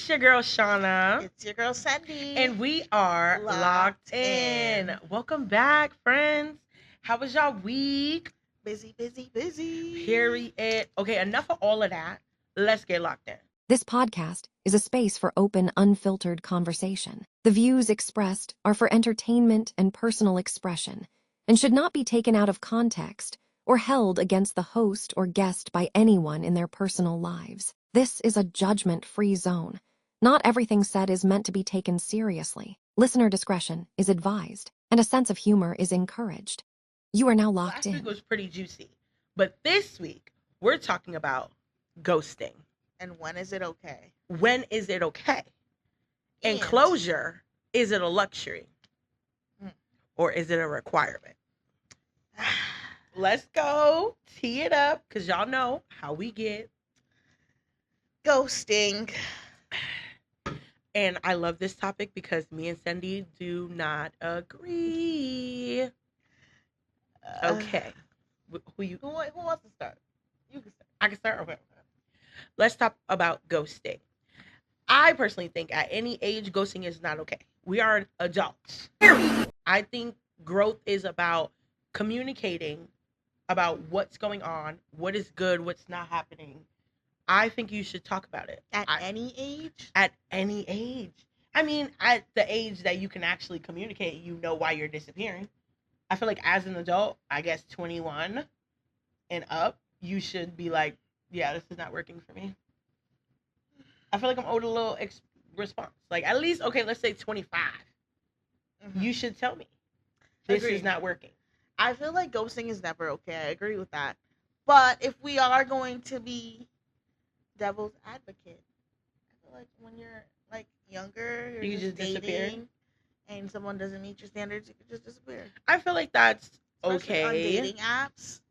It's your girl, Shauna. It's your girl, Sandy. And we are Locked In. Welcome back, friends. How was y'all week? Busy, busy, busy. Period. Okay, enough of all of that. Let's get locked in. This podcast is a space for open, unfiltered conversation. The views expressed are for entertainment and personal expression and should not be taken out of context or held against the host or guest by anyone in their personal lives. This is a judgment-free zone. Not everything said is meant to be taken seriously. Listener discretion is advised, and a sense of humor is encouraged. You are now locked in. Last week was pretty juicy, but this week we're talking about ghosting. And when is it okay? When is it okay? And closure, is it a luxury? Or is it a requirement? Let's go. Tee it up, because y'all know how we get. Ghosting. And I love this topic because me and Sandy do not agree. Okay. Who wants to start? You can start. I can start? Okay. Let's talk about ghosting. I personally think at any age, ghosting is not okay. We are adults. I think growth is about communicating about what's going on, what is good, what's not happening. I think you should talk about it. At any age? At any age. I mean, at the age that you can actually communicate, you know why you're disappearing. I feel like as an adult, I guess 21 and up, you should be like, yeah, this is not working for me. I feel like I'm owed a little response. Like, at least, okay, let's say 25. Mm-hmm. You should tell me this is not working. I feel like ghosting is never okay. I agree with that. But if we are going to be devil's advocate, I feel like when you're like younger, you're just dating, disappear, and someone doesn't meet your standards, you could just disappear. I feel like that's especially okay. On dating apps.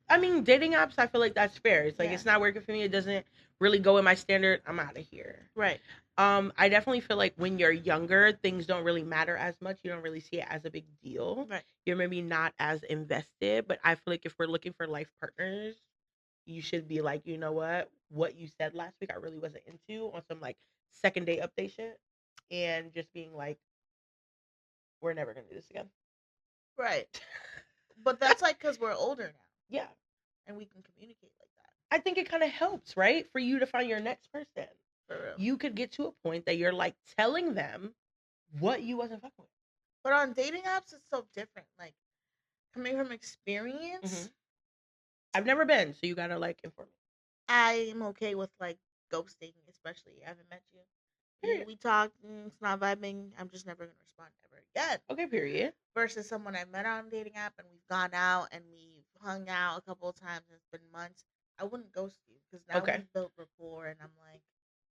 I mean, dating apps, I feel like that's fair. It's like, it's not working for me. It doesn't really go with my standard. I'm out of here. Right. I definitely feel like when you're younger, things don't really matter as much. You don't really see it as a big deal. Right. You're maybe not as invested. But I feel like if we're looking for life partners, you should be like, you know what you said last week, I really wasn't into on some like second date update shit. And just being like, we're never going to do this again. Right. But that's like because we're older now. Yeah. And we can communicate like that. I think it kind of helps, right? For you to find your next person. For real. You could get to a point that you're like telling them what you wasn't fucking with. But on dating apps, it's so different. Like, coming from experience. I've never been, so you gotta like inform me. I'm okay with like ghosting, especially. I haven't met you. We talked, and it's not vibing. I'm just never gonna respond ever again. Okay, period. Versus someone I met on a dating app and we've gone out and we've hung out a couple of times and it's been months. I wouldn't ghost you because now we've built rapport and I'm like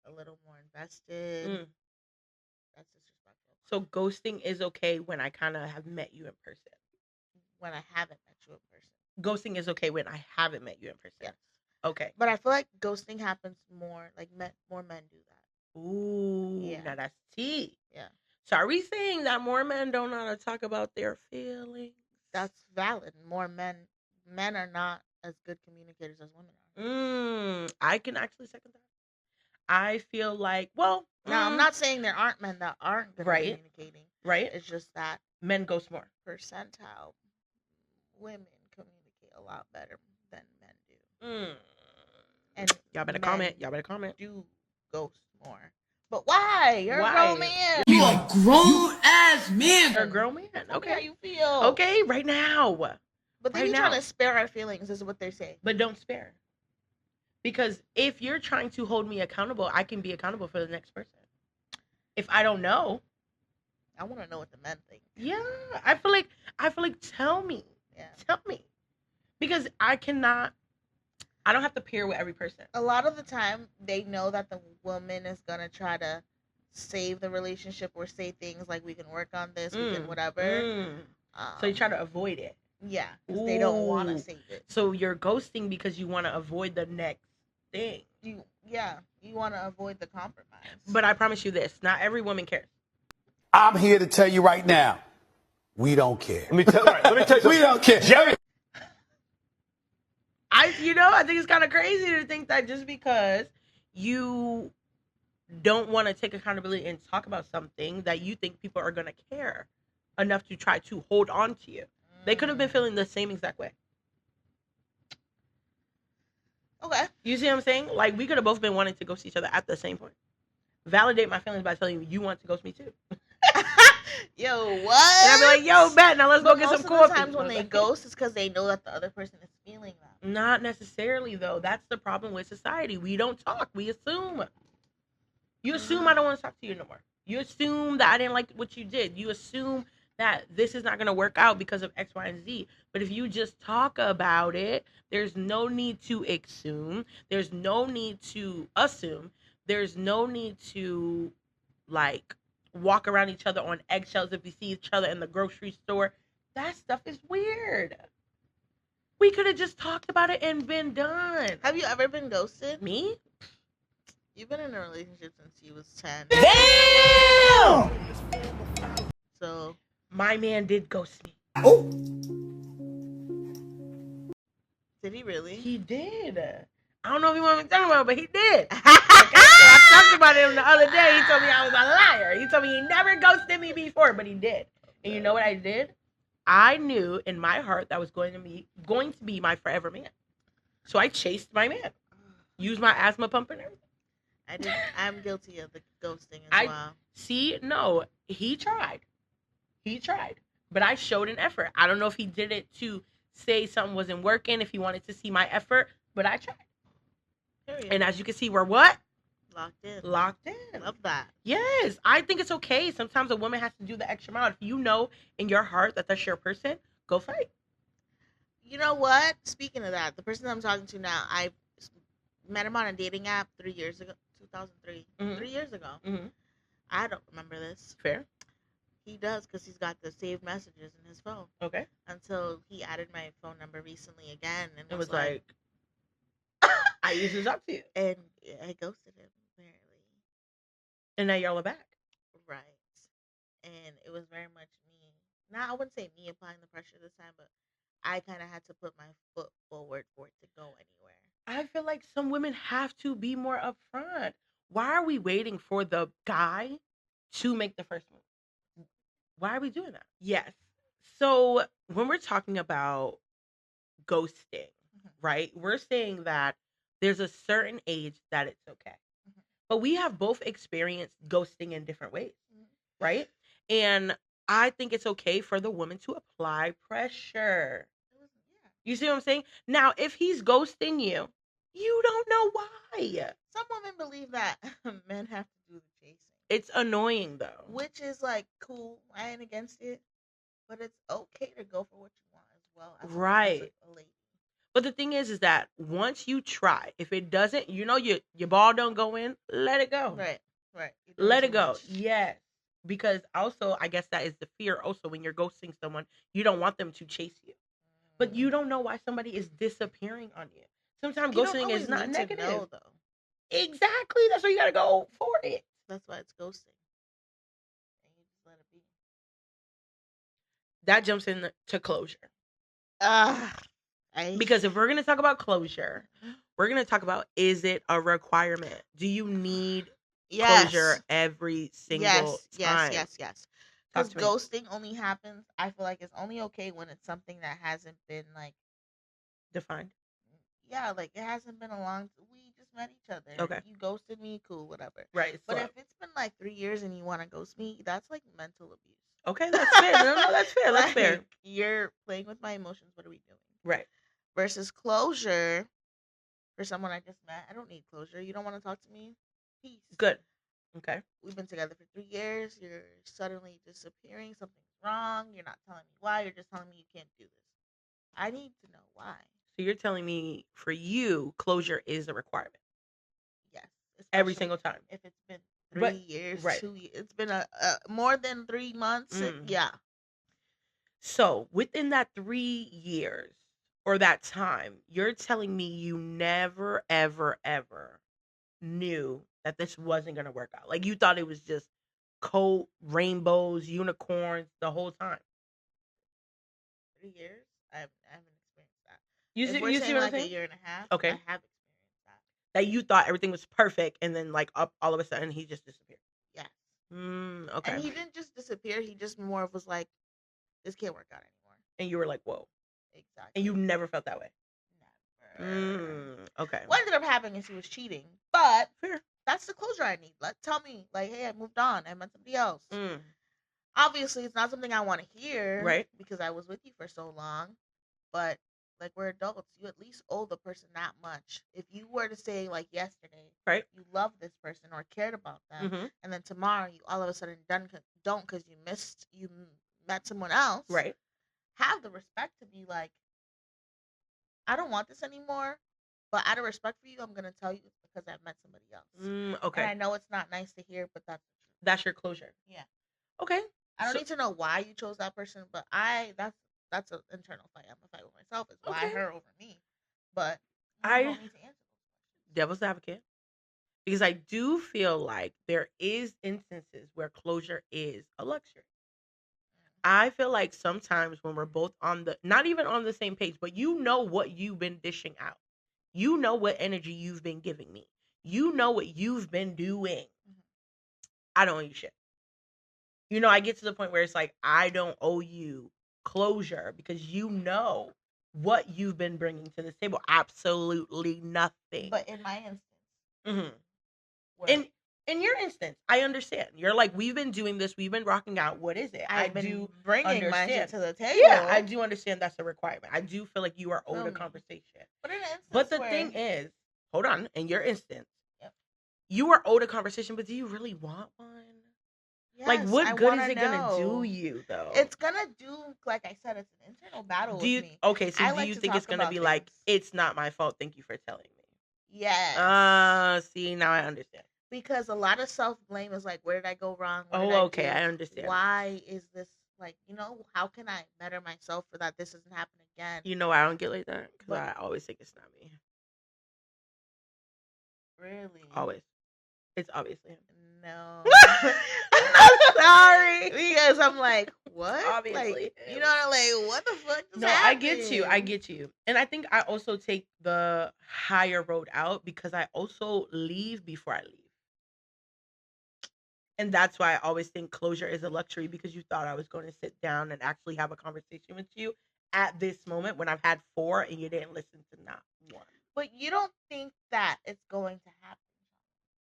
a little more invested. That's disrespectful. So ghosting is okay when I kind of have met you in person. When I haven't met you in person. Ghosting is okay when I haven't met you in person. Yes. Okay. But I feel like ghosting happens more. Like more men do that. Ooh. Yeah. Now that's tea. Yeah. So are we saying that more men don't know how to talk about their feelings? That's valid. More men are not as good communicators as women are. I can actually second that. I feel like, well, now I'm not saying there aren't men that aren't good at communicating. Right. It's just that men ghost more. Percentile, women communicate a lot better than men do. And y'all better comment. Y'all better comment. Do ghost more. But why? You're a grown man. You a grown ass man. You're a grown man. Okay. How you feel? Okay, right now. But they be trying to spare our feelings, is what they're saying. But don't spare. Because if you're trying to hold me accountable, I can be accountable for the next person. If I don't know, I want to know what the men think. Yeah, I feel like tell me. Yeah. Tell me. Because I don't have to pair with every person. A lot of the time, they know that the woman is going to try to save the relationship or say things like, we can work on this, we can whatever. So you try to avoid it. Yeah, because they don't want to save it. So you're ghosting because you want to avoid the next thing. You want to avoid the compromise. But I promise you this, not every woman cares. I'm here to tell you right now, we don't care. Let me tell you we don't care. Jerry. I think it's kind of crazy to think that just because you don't want to take accountability and talk about something that you think people are going to care enough to try to hold on to you. They could have been feeling the same exact way. Okay. You see what I'm saying? Like, we could have both been wanting to ghost each other at the same point. Validate my feelings by telling you want to ghost me too. Yo, what? And I'd be like, yo, bet, now let's go get some coffee. Most of the times when they ghost, it's because they know that the other person is feeling that. Not necessarily, though. That's the problem with society. We don't talk. We assume. You assume I don't want to talk to you no more. You assume that I didn't like what you did. You assume that this is not going to work out because of X, Y, and Z. But if you just talk about it, there's no need to assume. There's no need to assume. There's no need to, like, walk around each other on eggshells if we see each other in the grocery store. That stuff is weird. We could have just talked about it and been done. Have you ever been ghosted? Me? You've been in a relationship since you was 10. Damn! So my man did ghost me. Oh. Did he really? He did. I don't know if you want me to talk about it, but he did. Okay, so I talked about him the other day. He told me I was a liar. He told me he never ghosted me before, but he did. And you know what I did? I knew in my heart that was going to be my forever man. So I chased my man. Used my asthma pump and everything. I'm guilty of the ghosting as well. See, no, he tried. But I showed an effort. I don't know if he did it to say something wasn't working, if he wanted to see my effort, but I tried. Period. And as you can see, we're what? Locked in. Love that. Yes. I think it's okay. Sometimes a woman has to do the extra mile. If you know in your heart that that's your person, go fight. You know what? Speaking of that, the person I'm talking to now, I met him on a dating app 3 years ago. 2003. Mm-hmm. 3 years ago. Mm-hmm. I don't remember this. Fair. He does because he's got the saved messages in his phone. Okay. Until he added my phone number recently again. And it was like I used to talk to you. And I ghosted him, apparently. And now y'all are back. Right. And it was very much me. Now, I wouldn't say me applying the pressure this time, but I kind of had to put my foot forward for it to go anywhere. I feel like some women have to be more upfront. Why are we waiting for the guy to make the first move? Why are we doing that? Yes. So when we're talking about ghosting, mm-hmm. right, we're saying that there's a certain age that it's okay. Mm-hmm. But we have both experienced ghosting in different ways, mm-hmm. right? And I think it's okay for the woman to apply pressure. Yeah. You see what I'm saying? Now, if he's ghosting you, you don't know why. Some women believe that men have to do the chasing. It's annoying, though. Which is, like, cool. I ain't against it. But it's okay to go for what you want as well. As right. A lady. But the thing is that once you try, if it doesn't, you know, your ball don't go in, let it go. Right. Let it go. Much. Yes. Because also, I guess that is the fear also when you're ghosting someone, you don't want them to chase you. But you don't know why somebody is disappearing on you. Sometimes ghosting is not negative. Know, though. Exactly. That's why you got to go for it. That's why it's ghosting. And you just let it be. That jumps into closure. Because if we're going to talk about closure, we're going to talk about, is it a requirement? Do you need closure every single time? Yes. Because ghosting only happens, I feel like it's only okay when it's something that hasn't been, like, defined. Yeah, like, it hasn't been a long we just met each other. Okay. You ghosted me, cool, whatever. Right. But if it's been, like, 3 years and you want to ghost me, that's, like, mental abuse. Okay, that's fair. No, that's fair. That's fair. You're playing with my emotions. What are we doing? Right. Versus closure, for someone I just met, I don't need closure. You don't want to talk to me? Peace. Good. Okay. We've been together for 3 years. You're suddenly disappearing. Something's wrong. You're not telling me why. You're just telling me you can't do this. I need to know why. So you're telling me for you, closure is a requirement? Yes. Every single time. If it's been 3 years, right. 2 years. It's been more than 3 months. Yeah. So within that 3 years or that time, you're telling me you never, ever, ever knew that this wasn't going to work out. Like, you thought it was just coat, rainbows, unicorns the whole time. 3 years? I haven't experienced that. You see what I'm saying? Like a year and a half. Okay. I have experienced that. That you thought everything was perfect, and then like up all of a sudden he just disappeared. Yes. Okay. And he didn't just disappear. He just more of was like, this can't work out anymore. And you were like, whoa. Exactly. And you never felt that way. Never. Okay. What ended up happening is he was cheating, but Fair. that's the closure I need. Tell me, like, hey, I moved on. I met somebody else. Mm. Obviously, it's not something I want to hear, right? Because I was with you for so long, but like we're adults, you at least owe the person that much. If you were to say like yesterday, right, you love this person or cared about them, mm-hmm. and then tomorrow you all of a sudden don't because you met someone else, right? Have the respect to be like, I don't want this anymore, but out of respect for you, I'm gonna tell you because I've met somebody else. Okay. And I know it's not nice to hear, but that's your closure. Yeah. Okay. I don't need to know why you chose that person, but that's an internal fight. I'm gonna fight with myself. Is why her over me. But I don't need to answer those questions. Devil's advocate. Because I do feel like there is instances where closure is a luxury. I feel like sometimes when we're both not even on the same page, but you know what you've been dishing out. You know what energy you've been giving me. You know what you've been doing. I don't owe you shit. You know, I get to the point where it's like, I don't owe you closure because you know what you've been bringing to this table. Absolutely nothing. But in my instance, in your instance, I understand. You're like, we've been doing this. We've been rocking out. What is it? I do bringing my shit to the table. Yeah, I do understand that's a requirement. I do feel like you are owed a conversation. But the thing is, hold on. In your instance, you are owed a conversation, but do you really want one? Yes, like, what good is it gonna do you though? It's gonna do, like I said, it's an internal battle with me. Okay, so do you think it's gonna be like, it's not my fault, thank you for telling me? Yes. See, now I understand. Because a lot of self-blame is like, where did I go wrong? Okay, I understand. Why is this, like, how can I better myself for that this doesn't happen again? You know, I don't get like that because I always think it's not me. Really? Always. It's obviously him. No. I'm sorry. Because I'm like, what? Obviously. Like, I'm like, what the fuck just happened? I get you. And I think I also take the higher road out because I also leave before I leave. And that's why I always think closure is a luxury, because you thought I was going to sit down and actually have a conversation with you at this moment when I've had 4 and you didn't listen to not one. But you don't think that it's going to happen.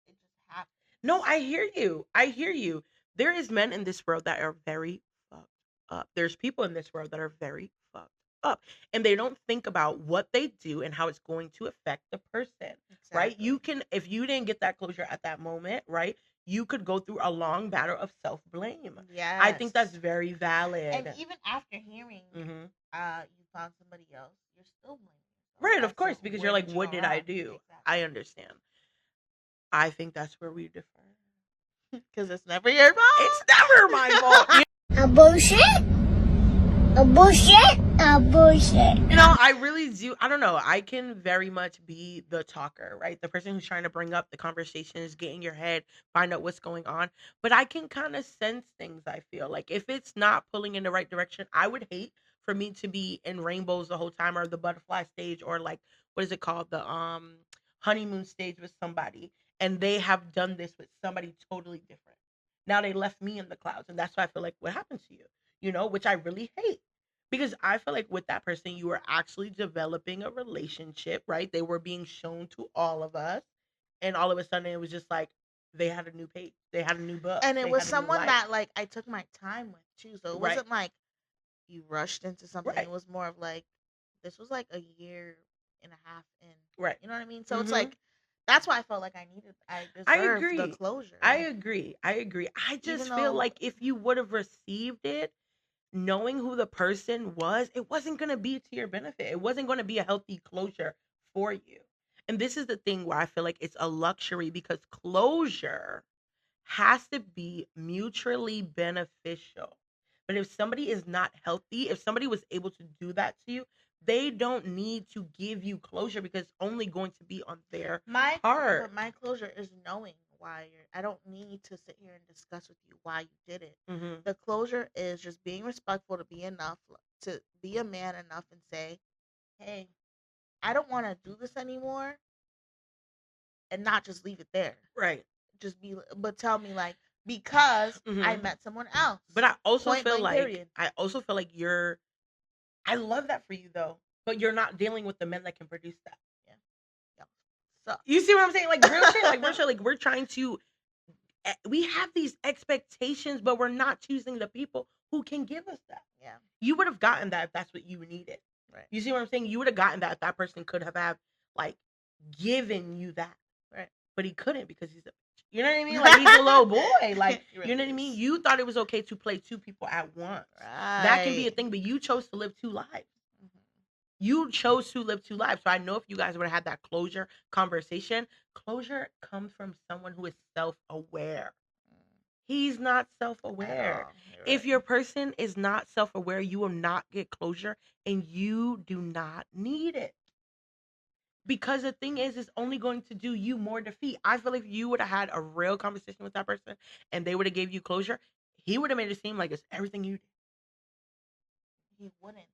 It just happens. No, I hear you. There is men in this world that are very fucked up. There's people in this world that are very fucked up. And they don't think about what they do and how it's going to affect the person. Exactly. Right? If you didn't get that closure at that moment, right? You could go through a long battle of self-blame. Yeah. I think that's very valid. And even after hearing you found somebody else, you're still blaming yourself. Right, of course, because you're like, what did I do? Exactly. I understand. I think that's where we differ. Because it's never your fault. It's never my fault. A bullshit? A bullshit? A bullshit. I really do. I don't know. I can very much be the talker, right? The person who's trying to bring up the conversations, get in your head, find out what's going on. But I can kind of sense things, I feel. Like, if it's not pulling in the right direction, I would hate for me to be in rainbows the whole time, or the butterfly stage, or like, what is it called? The honeymoon stage with somebody. And they have done this with somebody totally different. Now they left me in the clouds. And that's why I feel like, what happened to you? Which I really hate. Because I feel like with that person, you were actually developing a relationship, right? They were being shown to all of us. And all of a sudden, it was just like, they had a new page. They had a new book. And it was someone that, like, I took my time with, too. So it wasn't like you rushed into something. Right. It was more of like, this was like a year and a half in. Right. You know what I mean? So it's like, that's why I felt like I deserved the closure. I agree. I just feel like if you would have received it, knowing who the person was, it wasn't going to be to your benefit. It wasn't going to be a healthy closure for you. And this is the thing where I feel like it's a luxury, because closure has to be mutually beneficial. But if somebody is not healthy, if somebody was able to do that to you, they don't need to give you closure, because it's only going to be on their part. But my closure is knowing why I don't need to sit here and discuss with you why you did it. Mm-hmm. The closure is just being respectful, to be a man enough and say, hey, I don't want to do this anymore, and not just leave it there. Right. But tell me like, because I Mhm. met someone else. But I also Point feel blank, like period. I love that for you though, but you're not dealing with the men that can produce that. Yeah. So You see what I'm saying? Like real shit, like we're trying to we have these expectations, but we're not choosing the people who can give us that. yeah, You would have gotten that if that's what you needed. right. You see what I'm saying? You would have gotten that if that person could have like given you that. Right. But he couldn't because he's a bitch. You know what I mean? Like he's a little boy. Like He really you know what I mean? is. You thought it was okay to play two people at once. Right. That can be a thing, but you chose to live two lives. Mhm. You chose to live two lives. So I know if you guys would have had that closure conversation, closure comes from someone who is self-aware. He's not self-aware. If your person is not self-aware, you will not get closure and you do not need it. Because the thing is, it's only going to do you more defeat. I feel like if you would have had a real conversation with that person and they would have gave you closure, he would have made it seem like it's everything you did. He wouldn't.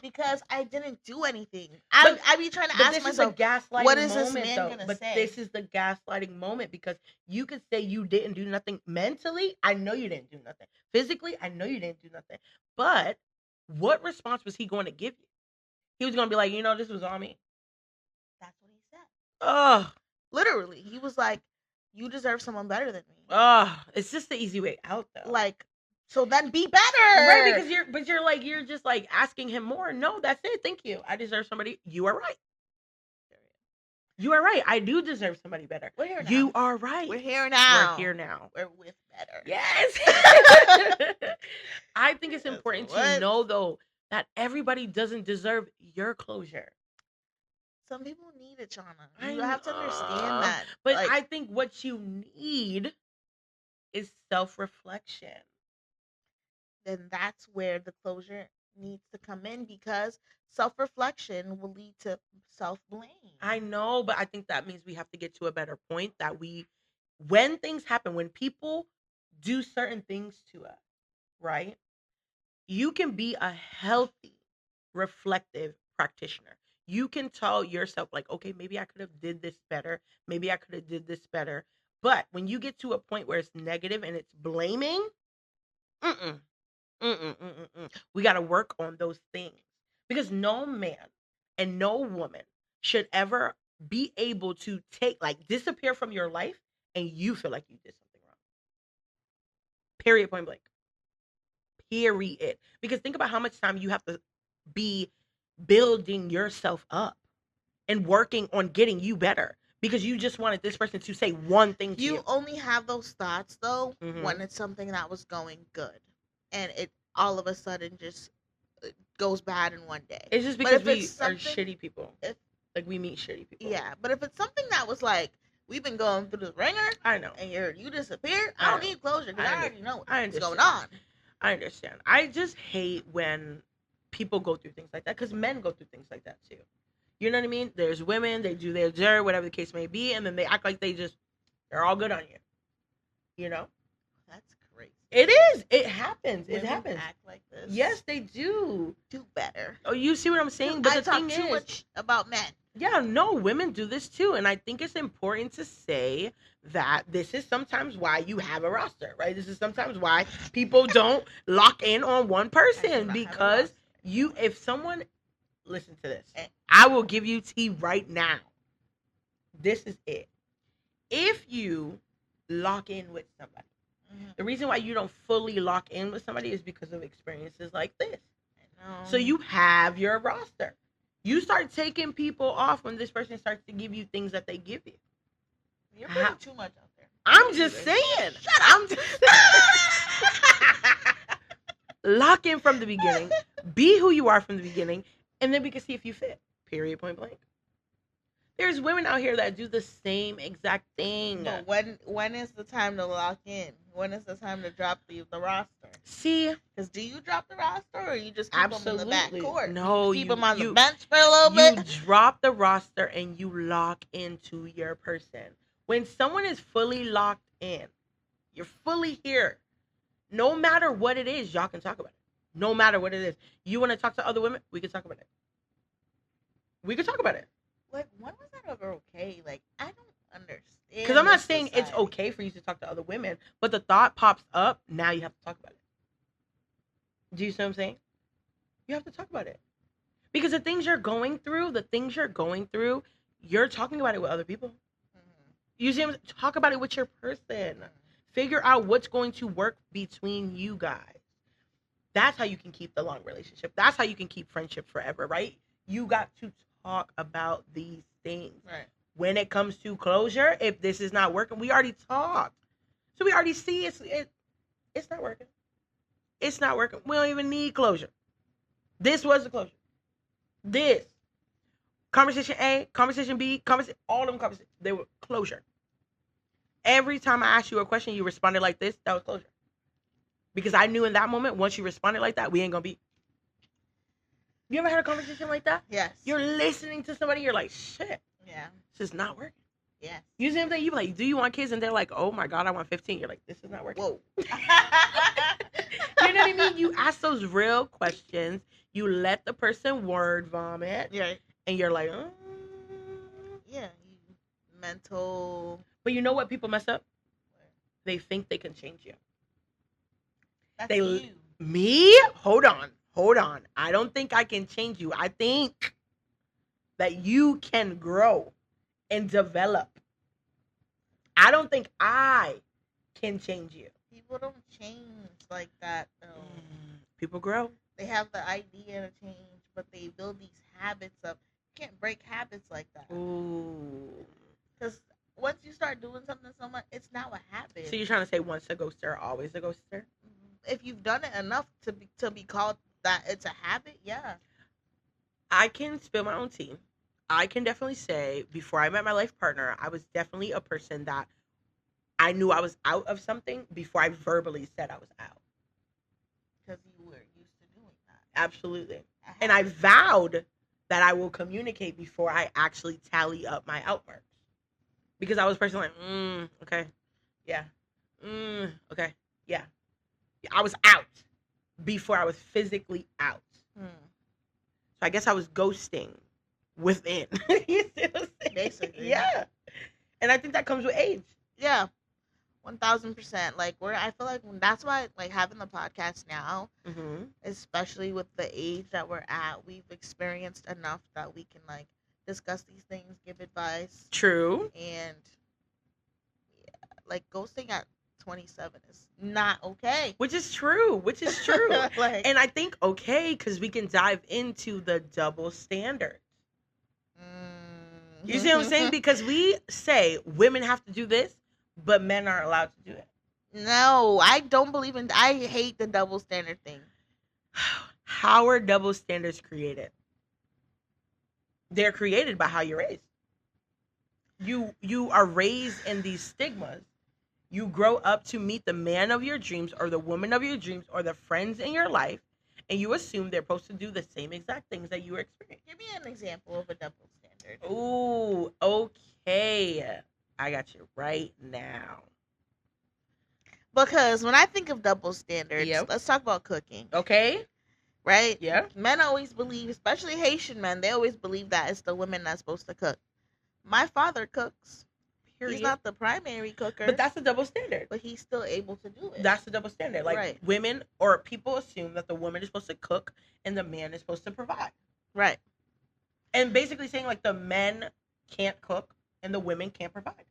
Because I didn't do anything. I be trying to ask myself, what is this man gonna say? But this is the gaslighting moment because you could say you didn't do nothing mentally. I know you didn't do nothing. Physically, I know you didn't do nothing. But what response was he going to give you? He was going to be like, this was on me. That's what he said. Ugh. Literally, he was like, you deserve someone better than me. Ugh. It's just the easy way out, though. Like, so then be better. Right, because you're just like asking him more. No, that's it. Thank you. I deserve somebody. You are right. You are right. I do deserve somebody better. We're here now. You are right. We're here now. We're here now. We're with better. Yes. I think it's important What? to know, though, that everybody doesn't deserve your closure. Some people need it, Chana. You have to understand that. But I think what you need is self-reflection. Then that's where the closure needs to come in, because self-reflection will lead to self-blame. I know, but I think that means we have to get to a better point that when things happen, when people do certain things to us, right? You can be a healthy, reflective practitioner. You can tell yourself like, okay, maybe I could have did this better. Maybe I could have did this better. But when you get to a point where it's negative and it's blaming, we got to work on those things, because no man and no woman should ever be able to disappear from your life and you feel like you did something wrong. Period, point blank. Period. Because think about how much time you have to be building yourself up and working on getting you better, because you just wanted this person to say one thing to you. You only have those thoughts though when it's something that was going good and it all of a sudden just goes bad in one day. It's just because we are shitty people. We meet shitty people. Yeah, but if it's something that was like, we've been going through the ringer, I know, and you disappeared, I don't need closure because I already know what's going on. I understand. I just hate when people go through things like that, because men go through things like that too. You know what I mean? There's women, they do their dirt, whatever the case may be, and then they act like they're all good on you. You know? That's crazy. It is. It happens. Women it happens. Act like this. Yes, they do. Do better. Oh, you see what I'm saying? But I the thing talk too much about men. Yeah, no, women do this too. And I think it's important to say that this is sometimes why you have a roster, right? This is sometimes why people don't lock in on one person, because if someone, listen to this, I will give you tea right now. This is it. If you lock in with somebody, the reason why you don't fully lock in with somebody is because of experiences like this. So you have your roster. You start taking people off when this person starts to give you things that they give you. You're putting too much out there. I'm just saying. Shut up. Lock in from the beginning. Be who you are from the beginning. And then we can see if you fit. Period, point blank. There's women out here that do the same exact thing. But when is the time to lock in? When is the time to drop the roster? See, because do you drop the roster, or you just keep them in the back court? No, you keep them on the bench for a little bit. You drop the roster and you lock into your person. When someone is fully locked in, you're fully here. No matter what it is, y'all can talk about it. No matter what it is. You want to talk to other women? We can talk about it. We can talk about it. Like, when was that ever okay? Like, I don't Because I'm not saying it's okay for you to talk to other women, but the thought pops up. Now you have to talk about it. Do you see what I'm saying? You have to talk about it. Because the things you're going through, you're talking about it with other people. Mm-hmm. You see what I'm saying? Talk about it with your person. Mm-hmm. Figure out what's going to work between you guys. That's how you can keep the long relationship. That's how you can keep friendship forever, right? You got to talk about these things. Right. When it comes to closure, if this is not working, we already talked. So we already see it's not working. It's not working. We don't even need closure. This was the closure. This. Conversation A, conversation B, all of them conversations. They were closure. Every time I asked you a question, you responded like this. That was closure. Because I knew in that moment, once you responded like that, we ain't going to be. You ever had a conversation like that? Yes. You're listening to somebody, you're like, shit. Yeah. This is not working. Yes. You see what I'm saying? You be like, do you want kids? And they're like, oh my God, I want 15. You're like, this is not working. Whoa. You know what I mean? You ask those real questions. You let the person word vomit. Right. And you're like, yeah, mental. But you know what people mess up? They think they can change you. That's you. Me? Hold on. I don't think I can change you. I think that you can grow and develop. I don't think I can change you. People don't change like that, though. People grow. They have the idea to change, but they build these habits up. You can't break habits like that. Ooh. Because once you start doing something so much, it's now a habit. So you're trying to say once a ghoster, always a ghoster? If you've done it enough to be called that it's a habit, yeah. I can spill my own tea. I can definitely say before I met my life partner, I was definitely a person that I knew I was out of something before I verbally said I was out. Because you were used to doing that. Absolutely. And I vowed that I will communicate before I actually tally up my out marks. Because I was personally like, okay, yeah, okay, yeah. I was out before I was physically out. So I guess I was ghosting within. You see what I'm saying? Basically. Yeah. And I think that comes with age. Yeah. 1000%. Like I feel like that's why like having the podcast now, especially with the age that we're at, we've experienced enough that we can like discuss these things, give advice. True. And yeah, like ghosting at 27 is not okay. Which is true. Like, and I think okay because we can dive into the double standard. You see what I'm saying? Because we say women have to do this, but men aren't allowed to do it. No, I don't believe in. I hate the double standard thing. How are double standards created? They're created by how you're raised. You are raised in these stigmas. You grow up to meet the man of your dreams or the woman of your dreams or the friends in your life, and you assume they're supposed to do the same exact things that you were experiencing. Give me an example of a double standard. Ooh, okay. I got you right now. Because when I think of double standards, let's talk about cooking. Okay. Right? Yeah. Men always believe, especially Haitian men, they always believe that it's the women that's supposed to cook. My father cooks. Period. He's not the primary cooker. But that's a double standard. But he's still able to do it. That's the double standard. Like women or people assume that the woman is supposed to cook and the man is supposed to provide. Right. And basically saying like the men can't cook and the women can't provide.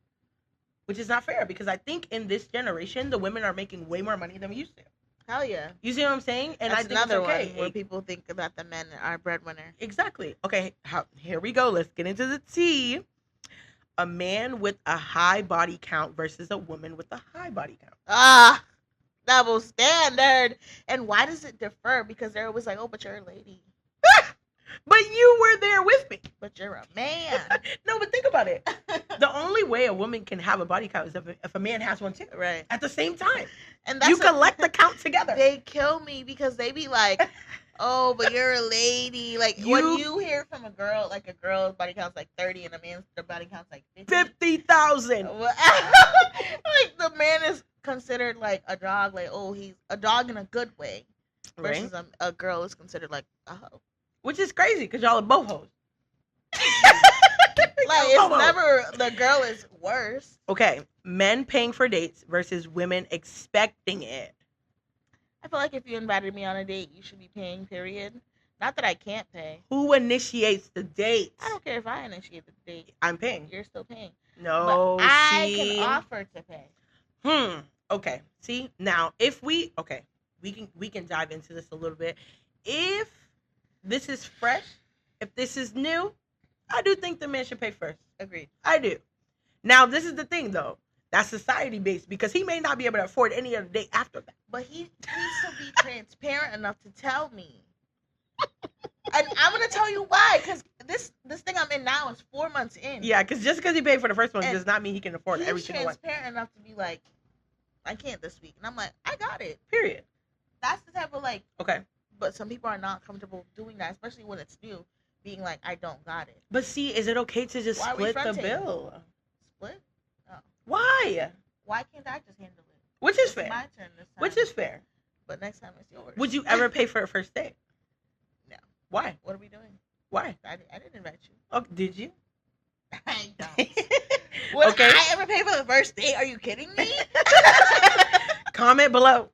Which is not fair because I think in this generation, the women are making way more money than we used to. Hell yeah. You see what I'm saying? And that's I think another it's okay. one where people think that the men are breadwinner. Exactly. Okay, here we go. Let's get into the tea. A man with a high body count versus a woman with a high body count. Double standard. And why does it differ? Because they're always like, oh, but you're a lady. But you were there with me. But you're a man. No, but think about it. The only way a woman can have a body count is if a man has one too. Right. At the same time. And that's you collect the count together. They kill me because they be like, oh, but you're a lady. Like, when you hear from a girl, like a girl's body count's like 30 and a man's body count's like 50. 50,000. Like, the man is considered like a dog. Like, oh, he's a dog in a good way. Versus a girl is considered like a hoe. Which is crazy because y'all are both hoes. like it's never the girl is worse. Okay, men paying for dates versus women expecting it. I feel like if you invited me on a date, you should be paying, period. Not that I can't pay. Who initiates the date? I don't care if I initiate the date. I'm paying. You're still paying. No, but I can offer to pay. Okay. See, now if we can dive into this a little bit. If this is fresh, if this is new, I do think the man should pay first. Agreed. I do. Now, this is the thing, though. That's society-based because he may not be able to afford any other date after that. But he needs to be transparent enough to tell me. And I'm going to tell you why. Because this thing I'm in now is 4 months in. Yeah, because just because he paid for the first one does not mean he can afford every single one. He's transparent enough to be like, I can't this week. And I'm like, I got it. Period. That's the type of like... Okay. But some people are not comfortable doing that, especially when it's new, being like, I don't got it. But see, is it okay to just split the bill? Split? No. Why? Why can't I just handle it? Which is fair. My turn this time. Which is fair. But next time it's yours. Would you ever pay for a first date? No. Why? What are we doing? Why? I didn't invite you. Oh, did you? I don't. Would Okay. I ever pay for the first date? Are you kidding me? Comment below.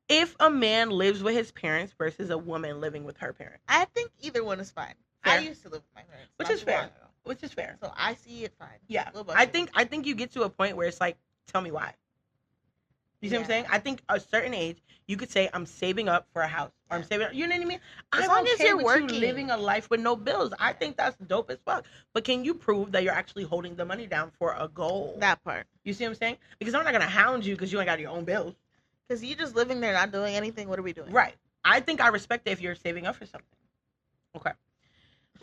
If a man lives with his parents versus a woman living with her parents. I think either one is fine. Fair. I used to live with my parents. Which is fair. Which is fair. So I see it fine. Yeah. I think you get to a point where it's like, tell me why. You see what I'm saying? I think a certain age, you could say, I'm saving up for a house. Or I'm saving up, you know what I mean? As long as you're working. You living a life with no bills. I think that's dope as fuck. But can you prove that you're actually holding the money down for a goal? That part. You see what I'm saying? Because I'm not going to hound you because you ain't got your own bills. Because you just living there not doing anything. What are we doing? Right. I think I respect it if you're saving up for something. Okay.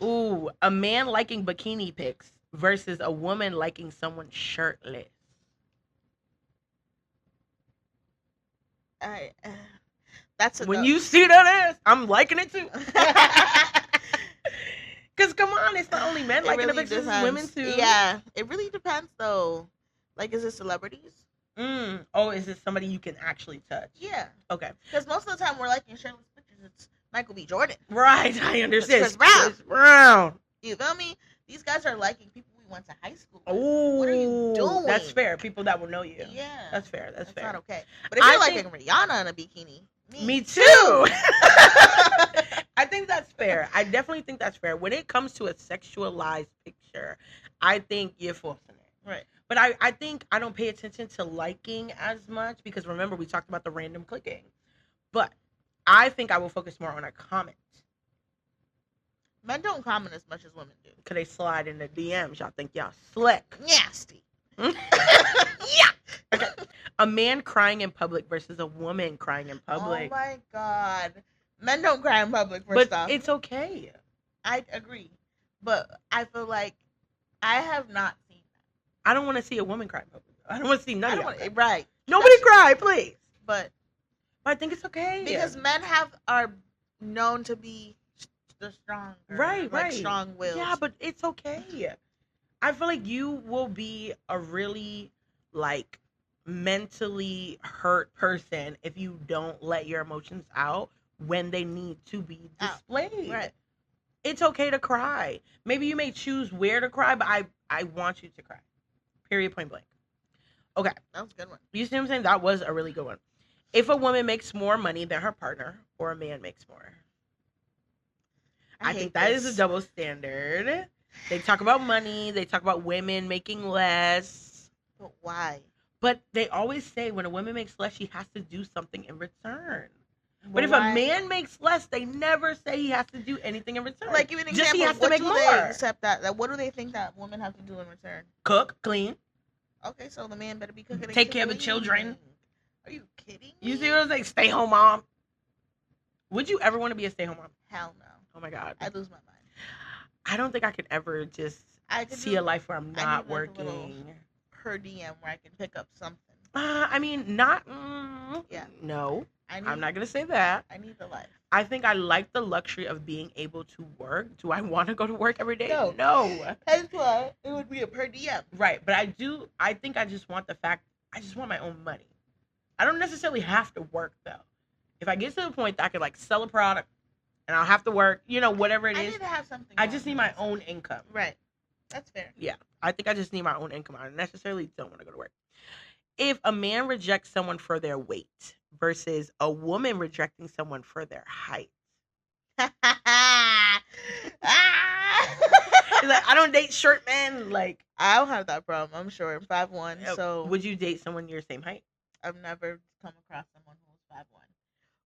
Ooh, a man liking bikini pics versus a woman liking someone shirtless. That's when you see that ass, I'm liking it too. Because come on, it's not only men liking the pictures, it's women too. Yeah, it really depends though. Like, is it celebrities? Oh, is it somebody you can actually touch? Yeah. Okay. Because most of the time we're liking shirtless pictures. It's Michael B. Jordan. Right, I understand. Chris Brown. You feel me? These guys are liking people we went to high school with. Oh, what are you doing? That's fair. People that will know you. Yeah. That's fair. That's fair. Not okay. But if you're liking Rihanna in a bikini, me too. I think that's fair. I definitely think that's fair. When it comes to a sexualized picture, I think you're forcing it. Right. But I think I don't pay attention to liking as much because remember we talked about the random clicking. But I think I will focus more on a comment. Men don't comment as much as women do. Because they slide in the DMs. Y'all think y'all slick. Nasty. Yeah. Okay. A man crying in public versus a woman crying in public. Oh my God. Men don't cry in public first off. But it's okay. I agree. But I feel like I have not seen that. I don't want to see a woman cry in public. I don't want to see none of y'all. Right. Nobody cry, please. But I think it's okay. Because men are known to be the strong. Right. Strong willed. Yeah, but it's okay. I feel like you will be a really like mentally hurt person if you don't let your emotions out when they need to be displayed. Right. It's okay to cry. Maybe you may choose where to cry, but I want you to cry. Period, point blank. Okay. That was a good one. You see what I'm saying? That was a really good one. If a woman makes more money than her partner or a man makes more. I think that is a double standard. They talk about money. They talk about women making less. But why? But they always say when a woman makes less, she has to do something in return. Well, but if a man makes less, they never say he has to do anything in return. Like, give me an example. Just he has to make more. Except that, what do they think that women have to do in return? Cook, clean. Okay, so the man better be cooking. Take care of the children. Are you kidding me? You see what I'm saying? Stay home mom. Would you ever want to be a stay home mom? Hell no. Oh my God. I'd lose my mind. I don't think I could ever just see a life where I'm not working. Per diem where I can pick up something. I mean, not. Yeah. No. I'm not going to say that. I need the life. I think I like the luxury of being able to work. Do I want to go to work every day? No. Hence why it would be a per diem. Right. But I think I just want I just want my own money. I don't necessarily have to work, though. If I get to the point that I could, like, sell a product and I'll have to work, whatever it is. I need to have something. I just need my own income. Right. That's fair. Yeah, I think I just need my own income. I necessarily don't want to go to work. If a man rejects someone for their weight versus a woman rejecting someone for their height. He's like, I don't date short men. Like, I don't have that problem. I'm short. I'm 5'1", so would you date someone your same height? I've never come across someone who was 5'1".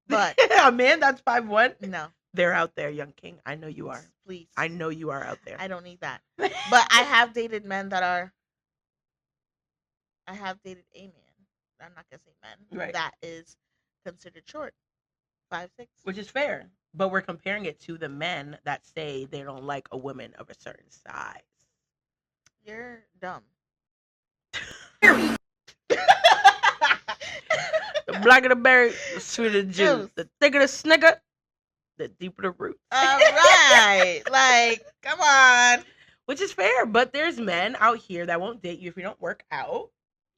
But a man that's 5'1"? No. They're out there, young king. I know you are. Please. I know you are out there. I don't need that. But I have dated men that are. I have dated a man. I'm not gonna say men. Right. That is considered short. 5'6". Which is fair. But we're comparing it to the men that say they don't like a woman of a certain size. You're dumb. The blacker the berry, the sweeter the juice. The thicker the snicker, the deeper the root. All right. Like, come on. Which is fair, but there's men out here that won't date you if you don't work out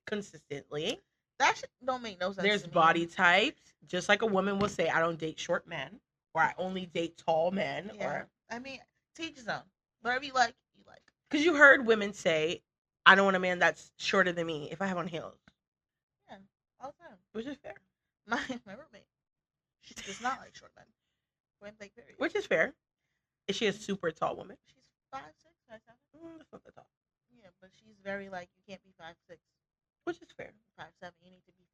consistently. That shit don't make no sense. There's body types. Just like a woman will say, I don't date short men, or I only date tall men. Yeah. Or I mean, teach his own. Whatever you like, you like. Because you heard women say, I don't want a man that's shorter than me if I have on heels. Yeah, all the time. Which is fair. My roommate, she does not like short men. Point blank period. Which is fair. Is she a super tall woman? She's 5'6", 5'7". That's not that tall. Yeah, but she's very like, you can't be 5'6", Which is fair. 5'7". You need to be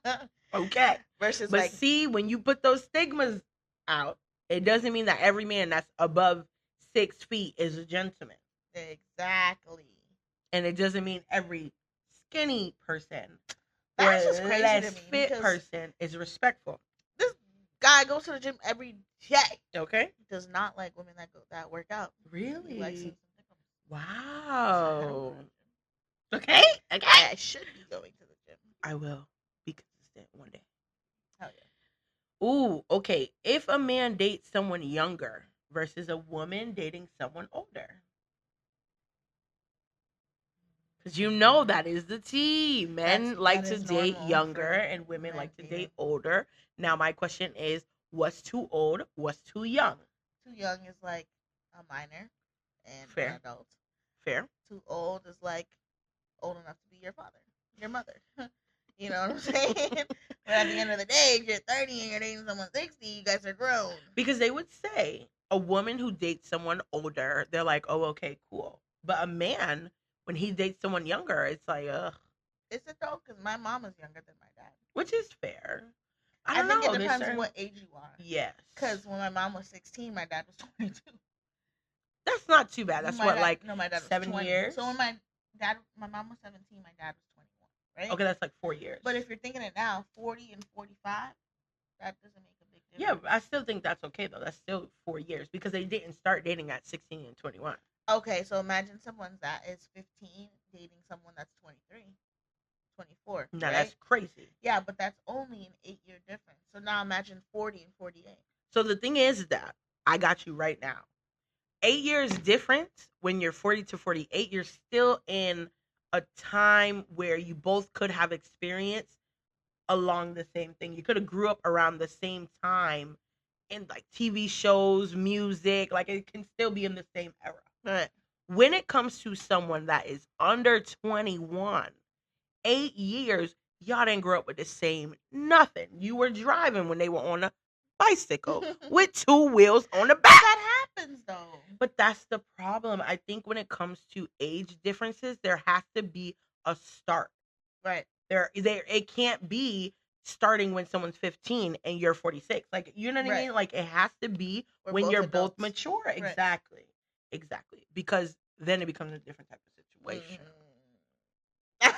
5'11". Okay. Versus But like, see, when you put those stigmas out, it doesn't mean that every man that's above 6 feet is a gentleman. exactly. And it doesn't mean every skinny person That's or just crazy less to me fit because person is respectful. this guy goes to the gym every day. Okay. He does not like women that work out. Really? He likes them to pick 'em. So I Wow. don't go to the gym. Okay. Okay. I should be going to the gym. I will be consistent one day. Hell yeah. Ooh, okay. If a man dates someone younger versus a woman dating someone older. Because you know that is the tea. Men like that to is date normal younger for and women men like to dating. date older. Now, my question is, what's too old? What's too young? Too young is like a minor and Fair. an adult. Fair. Too old is like old enough to be your father, your mother. You know what I'm saying? But at the end of the day, if you're 30 and you're dating someone 60, you guys are grown. Because they would say a woman who dates someone older, they're like, oh, okay, cool. But a man, when he dates someone younger, it's like, ugh. It's a joke because my mom is younger than my dad. Which is fair. I don't think know. it There's depends certain- what age you are. Yes. Because when my mom was 16, my dad was 22. That's not too bad. That's My what, dad- like, no, my dad was 7 20. years? So when my mom was 17, my dad was 21, right? Okay, that's like 4 years. But if you're thinking it now, 40 and 45, that doesn't make a big Yeah, difference. I still think that's okay, though. That's still 4 years because they didn't start dating at 16 and 21. Okay, so imagine someone that is 15 dating someone that's 23, 24. Now, right? that's crazy. Yeah, but that's only an 8-year difference. So now imagine 40 and 48. So the thing is that I got you right now. 8 years difference when you're 40 to 48, you're still in a time where you both could have experience along the same thing. You could have grew up around the same time in like TV shows, music, like it can still be in the same era. Right. When it comes to someone that is under 21, 8 years, y'all didn't grow up with the same nothing. You were driving when they were on a bicycle with 2 wheels on the back. That happens though. But that's the problem. I think when it comes to age differences, there has to be a start. Right. It can't be starting when someone's 15 and you're 46. Like, you know what I Right. mean? Like, it has to be We're when both you're adults. both mature. Right. Exactly. Because then it becomes a different type of situation. Mm.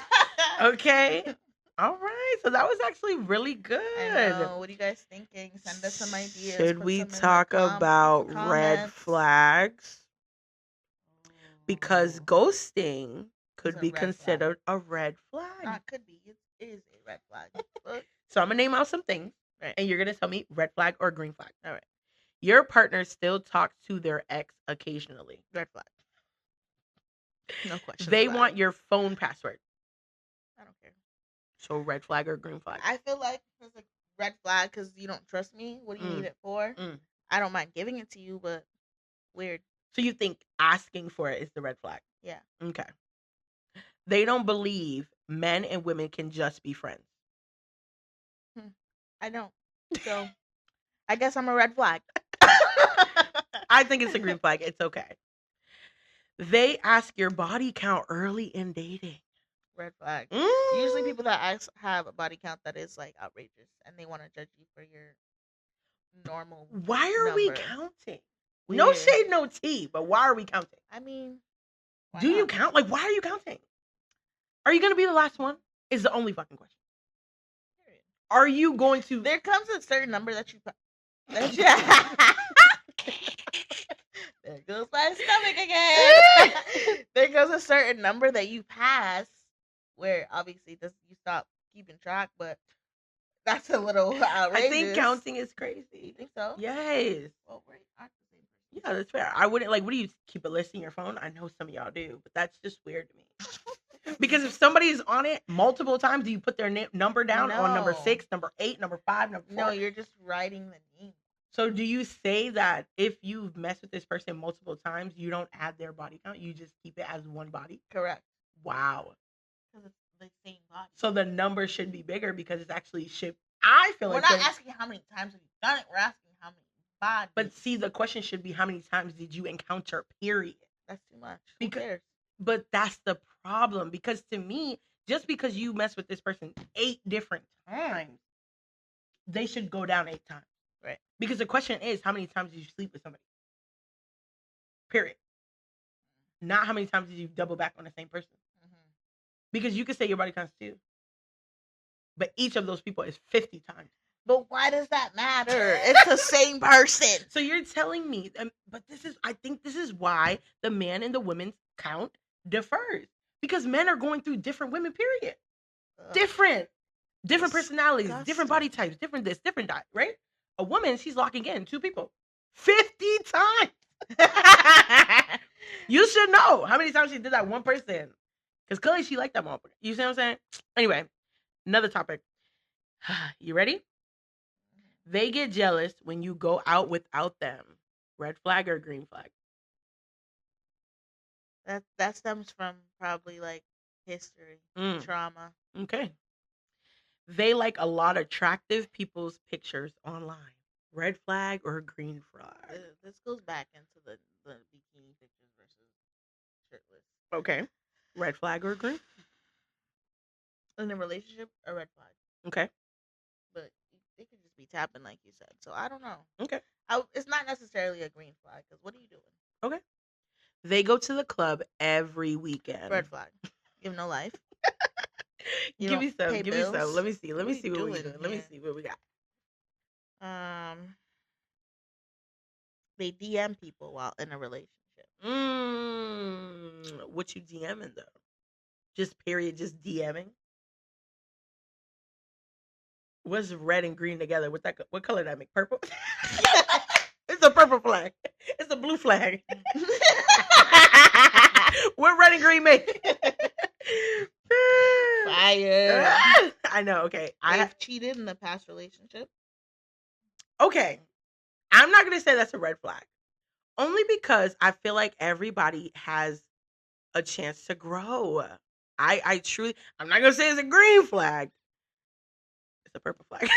Okay. All right. So that was actually really good. I know. What are you guys thinking? Send us some ideas. Should Put we some in the talk about red comments. flags? Because Ooh. ghosting could It's a be red considered a red flag. Not could be. It is a red flag. Look. So I'm gonna name out some things, Right. and you're gonna tell me red flag or green flag. All right. Your partner still talks to their ex occasionally. Red flag. No question. They want your phone password. I don't care. So red flag or green flag. I feel like it's a red flag because you don't trust me. What do you need it for? Mm. I don't mind giving it to you, but weird. So you think asking for it is the red flag? Yeah. Okay. They don't believe men and women can just be friends. I don't. So I guess I'm a red flag. I think it's a green flag. It's okay. They ask your body count early in dating. Red flag. Mm. Usually people that have a body count that is like outrageous and they want to judge you for your normal. Why are we number. counting? No Weird. shade, no tea, but why are we counting? I mean, why Do you not? count? Like, why are you counting? Are you going to be the last one? Is the only fucking question. Period. Are you going to... There comes a certain number that you... There goes my stomach again. There goes a certain number that you pass where obviously you stop keeping track, but that's a little outrageous. I think counting is crazy. You think so? Yes. Well, we're not the same person. Yeah, that's fair. I wouldn't, like, what do you keep a list in your phone? I know some of y'all do, but that's just weird to me. Because if somebody is on it multiple times, do you put their number down on number No. 6, number 8, number 5, number 4? No, you're just writing the name. So do you say that if you've messed with this person multiple times, you don't add their body count? You just keep it as one body? Correct. Wow. Because it's the same body. So the number should be bigger because it's actually I feel We're like not asking how many times have you done it. We're asking how many bodies. But see, the question should be how many times did you encounter, period. That's too much. Who cares? But that's the problem. Because to me, just because you mess with this person 8 different times, they should go down 8 times. Right. Because the question is, how many times did you sleep with somebody? Period. Not how many times did you double back on the same person. Mm-hmm. Because you could say your body counts 2. But each of those people is 50 times. But why does that matter? It's the same person. So you're telling me, but I think this is why the man and the women's count differs. Because men are going through different women, period. Ugh. Different personalities, Disgusting. different body types, different this, different that, right? A woman, she's locking in 2 people 50 times. You should know how many times she did that one person. Because clearly she liked that motherfucker. You see what I'm saying? Anyway, another topic. You ready? They get jealous when you go out without them. Red flag or green flag? That stems from probably like history, trauma. Okay. They like a lot of attractive people's pictures online. Red flag or green flag? This goes back into the bikini pictures versus shirtless. Okay. Red flag or green? In a relationship, a red flag. Okay. But they could just be tapping like you said. So I don't know. Okay. It's not necessarily a green flag because what are you doing? Okay. They go to the club every weekend. Red flag. You have no life. Give me some. Give me some. bills. Let me see. Let me What see are what you we're doing doing. Let me here? see what we got. They DM people while in a relationship. What you DMing though? Just period. Just DMing. What's red and green together? What color that make? Purple. It's a purple flag. It's a blue flag. What red and green make? Fire. I know. Okay. I've cheated in the past relationship. Okay. I'm not gonna say that's a red flag. Only because I feel like everybody has a chance to grow. I truly, I'm not gonna say it's a green flag. It's a purple flag.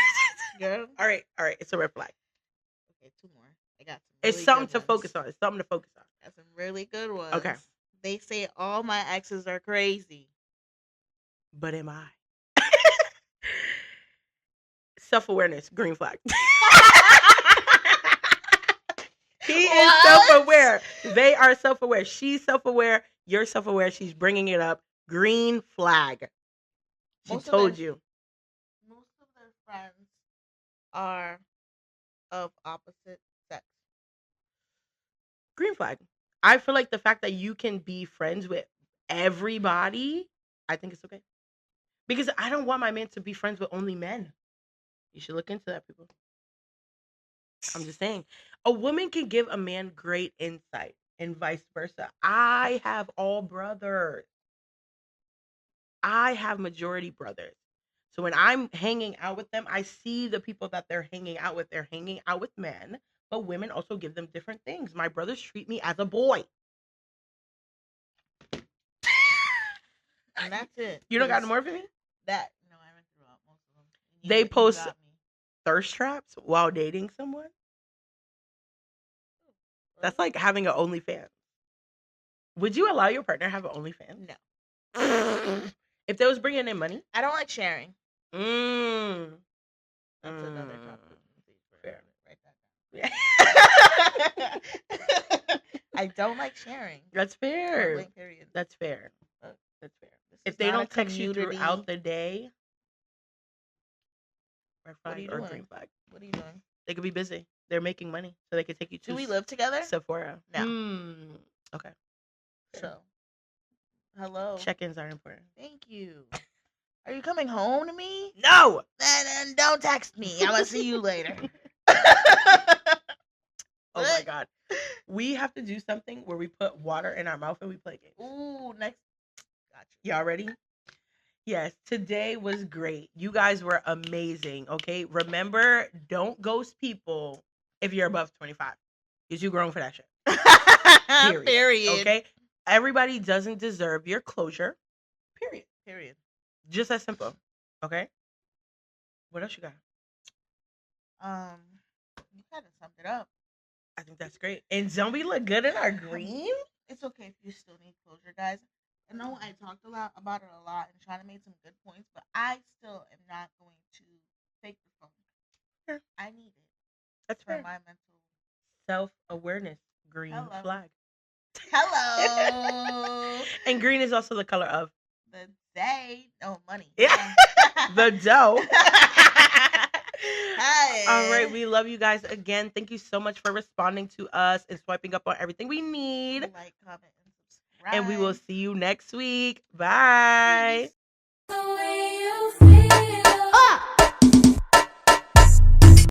Girl. All right. It's a red flag. Okay, 2 more. I got some. It's really something good to ones. focus on. It's something to focus on. Got some really good ones. Okay. They say all my exes are crazy. But am I? Self-awareness, green flag. He is self-aware. They are self-aware. She's self-aware. You're self-aware. She's bringing it up. Green flag. She told you. Most of their friends are of opposite sex. Green flag. I feel like the fact that you can be friends with everybody, I think it's okay. Because I don't want my man to be friends with only men. You should look into that, people. I'm just saying. A woman can give a man great insight and vice versa. I have all brothers. I have majority brothers. So when I'm hanging out with them, I see the people that they're hanging out with. They're hanging out with men, but women also give them different things. My brothers treat me as a boy. And that's it. You don't got no more for me? That, no, I went through most of them. They post got me. thirst traps while dating someone. That's like having an OnlyFans. Would you allow your partner to have an OnlyFans? No. If they was bringing in money? I don't like sharing. That's another topic. Fair. Write that down. I don't like sharing. That's fair. Point, period. That's fair. That's fair. This If is they not don't a text you community. throughout the day, red What are flag you or doing? green flag. What are you doing? They could be busy. They're making money, so they could take you to Do we live together? Sephora. No. Okay. So, hello. Check-ins are important. Thank you. Are you coming home to me? No! Then don't text me. I'm going to see you later. Oh my God. We have to do something where we put water in our mouth and we play games. Ooh, next. Gotcha. Y'all ready? Yes, today was great. You guys were amazing, okay? Remember, don't ghost people if you're above 25. You're too grown for that shit. Period. Okay? Everybody doesn't deserve your closure. Period. Just as simple. Okay? What else you got? You kind of summed it up. I think that's great. And don't we look good in our green? It's okay if you still need closure, guys. I know I talked about it a lot and trying to make some good points, but I still am not going to fake the phone. Sure. I need it. That's for fair. my mental Self-awareness. Green flag. Hello. And green is also the color of the day. Oh, money. Yeah. The dough. Hi. All right, we love you guys again. Thank you so much for responding to us and swiping up on everything we need. Like, comment, and subscribe. And we will see you next week. Bye. Peace.